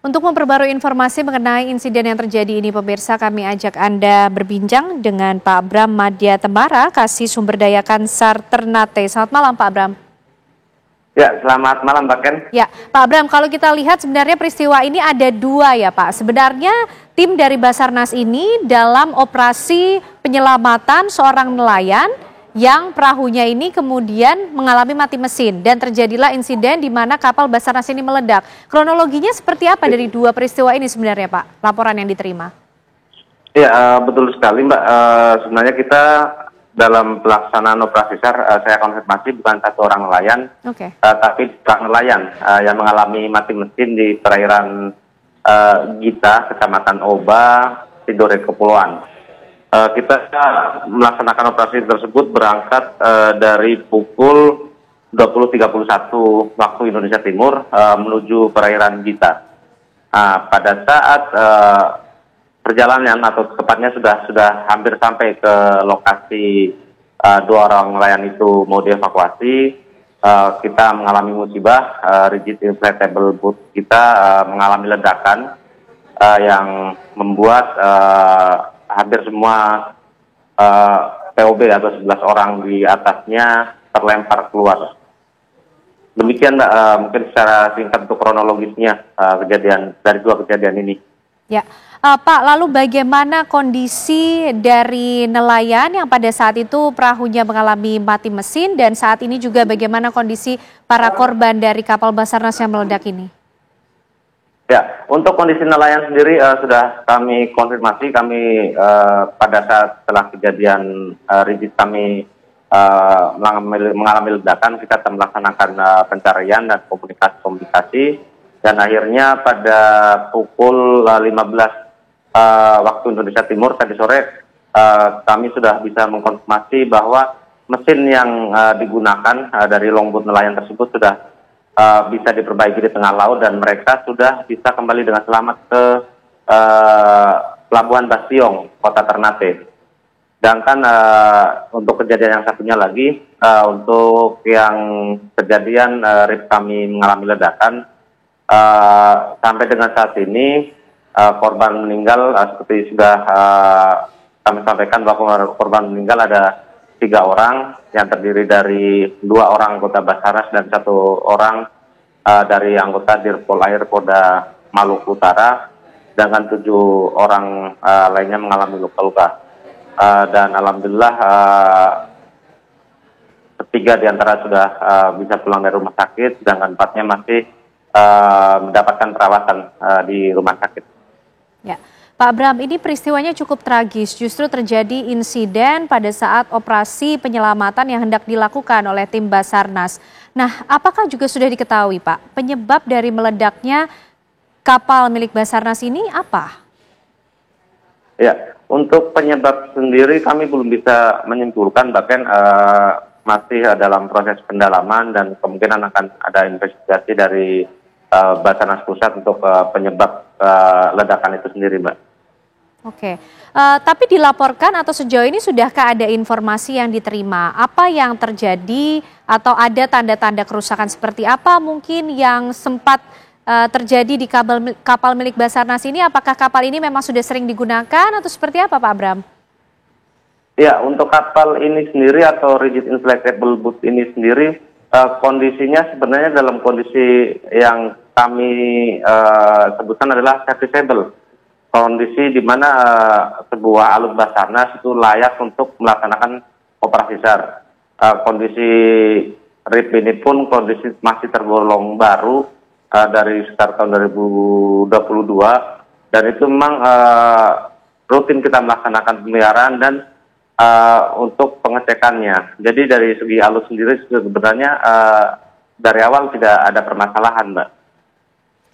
Untuk memperbarui informasi mengenai insiden yang terjadi ini, pemirsa, kami ajak Anda berbincang dengan Pak Bram Madya Tembara, Kasih Sumber Daya Kansar Ternate. Selamat malam, Pak Bram. Ya, selamat malam, Mbak Ken. Ya, Pak Bram, kalau kita lihat sebenarnya peristiwa ini ada dua ya, Pak. Sebenarnya tim dari Basarnas ini dalam operasi penyelamatan seorang nelayan yang perahunya ini kemudian mengalami mati mesin dan terjadilah insiden di mana kapal Basarnas ini meledak. Kronologinya seperti apa dari dua peristiwa ini sebenarnya, Pak? Laporan yang diterima. Ya, betul sekali, Mbak. Sebenarnya kita dalam pelaksanaan operasi SAR, saya konfirmasi bukan satu orang nelayan, tapi seorang nelayan yang mengalami mati mesin di perairan Gita, Kecamatan Oba, Tidore, Kepulauan. Kita melaksanakan operasi tersebut berangkat dari pukul 20.31 waktu Indonesia Timur menuju perairan Gita. Pada saat perjalanan atau tepatnya sudah hampir sampai ke lokasi dua orang nelayan itu mau dievakuasi, kita mengalami musibah. Rigid inflatable boat kita mengalami ledakan yang membuat hampir semua POB atau 11 orang di atasnya terlempar keluar. Demikian, Mbak, mungkin secara singkat untuk kronologisnya kejadian dari dua kejadian ini. Ya, Pak, lalu bagaimana kondisi dari nelayan yang pada saat itu perahunya mengalami mati mesin dan saat ini juga bagaimana kondisi para korban dari kapal Basarnas yang meledak ini? Ya, untuk kondisi nelayan sendiri sudah kami konfirmasi. Kami pada saat setelah kejadian rigid kami mengalami ledakan, kita melaksanakan pencarian dan komunikasi. Dan akhirnya pada pukul 15 waktu Indonesia Timur tadi sore, kami sudah bisa mengkonfirmasi bahwa mesin yang digunakan dari longboat nelayan tersebut sudah bisa diperbaiki di tengah laut dan mereka sudah bisa kembali dengan selamat ke Pelabuhan Bastiong, Kota Ternate. Sedangkan untuk kejadian yang satunya lagi, untuk yang kejadian RIP kami mengalami ledakan, sampai dengan saat ini korban meninggal seperti sudah kami sampaikan bahwa korban meninggal ada 3 orang yang terdiri dari 2 orang anggota Basarnas dan 1 orang dari anggota Dirpol Air Polda Maluku Utara, sedangkan 7 orang lainnya mengalami luka-luka. Dan alhamdulillah 3 diantara sudah bisa pulang dari rumah sakit, sedangkan 4-nya masih mendapatkan perawatan di rumah sakit. Ya. Pak Bram, ini peristiwanya cukup tragis, justru terjadi insiden pada saat operasi penyelamatan yang hendak dilakukan oleh tim Basarnas. Nah, apakah juga sudah diketahui, Pak, penyebab dari meledaknya kapal milik Basarnas ini apa? Ya, untuk penyebab sendiri kami belum bisa menyimpulkan, bahkan masih dalam proses pendalaman dan kemungkinan akan ada investigasi dari Basarnas Pusat untuk penyebab ledakan itu sendiri, Mbak. Oke, tapi dilaporkan atau sejauh ini sudahkah ada informasi yang diterima? Apa yang terjadi atau ada tanda-tanda kerusakan seperti apa mungkin yang sempat terjadi di kapal milik Basarnas ini? Apakah kapal ini memang sudah sering digunakan atau seperti apa, Pak Bram? Ya, untuk kapal ini sendiri atau rigid inflatable boat ini sendiri, kondisinya sebenarnya dalam kondisi yang kami sebutkan adalah serviceable. Kondisi di mana sebuah alut Basarnas itu layak untuk melaksanakan operasi SAR. Kondisi RIP ini pun kondisi masih tergolong baru dari sekitar tahun 2022 dan itu memang rutin kita melaksanakan pemeliharaan dan untuk pengecekannya. Jadi dari segi alut sendiri sebenarnya dari awal tidak ada permasalahan, Mbak.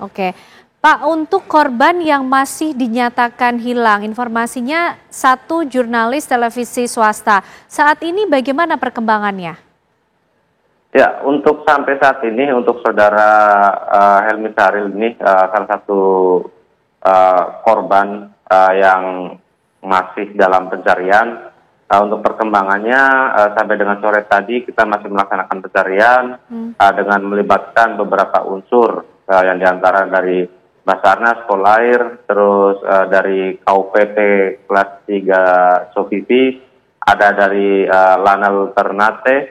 Oke. Pak, untuk korban yang masih dinyatakan hilang, informasinya 1 jurnalis televisi swasta. Saat ini bagaimana perkembangannya? Ya, untuk sampai saat ini, untuk saudara Helmi Sahril ini salah satu korban yang masih dalam pencarian. Untuk perkembangannya sampai dengan sore tadi kita masih melaksanakan pencarian dengan melibatkan beberapa unsur yang diantara dari Basarnas, Polair, terus dari KUPT kelas 3 Sovivi, ada dari Lanal Ternate.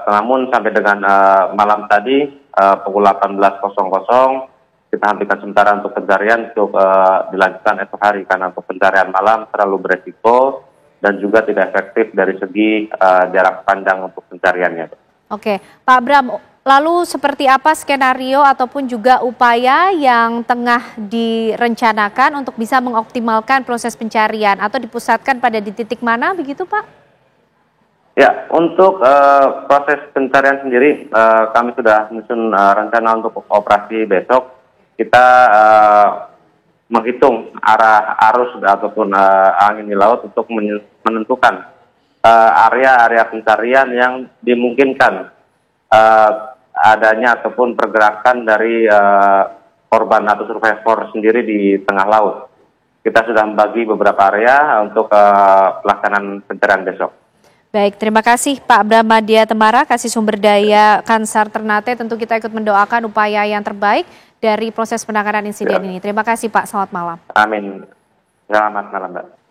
Namun sampai dengan malam tadi pukul 18.00 kita hentikan sementara untuk pencarian untuk dilanjutkan esok hari, karena untuk pencarian malam terlalu beresiko dan juga tidak efektif dari segi jarak pandang untuk pencariannya. Oke, Pak Bram, lalu seperti apa skenario ataupun juga upaya yang tengah direncanakan untuk bisa mengoptimalkan proses pencarian atau dipusatkan pada di titik mana begitu Pak? Ya, untuk proses pencarian sendiri kami sudah menyusun rencana untuk operasi besok. Kita menghitung arah arus ataupun angin di laut untuk menentukan area-area pencarian yang dimungkinkan adanya ataupun pergerakan dari korban atau survivor sendiri di tengah laut. Kita sudah membagi beberapa area untuk pelaksanaan pencarian besok. Baik, terima kasih Pak Brahmadia Temara, kasih sumber daya Kansar Ternate. Tentu kita ikut mendoakan upaya yang terbaik dari proses penanganan insiden ini. Terima kasih Pak, selamat malam. Amin. Selamat malam Mbak.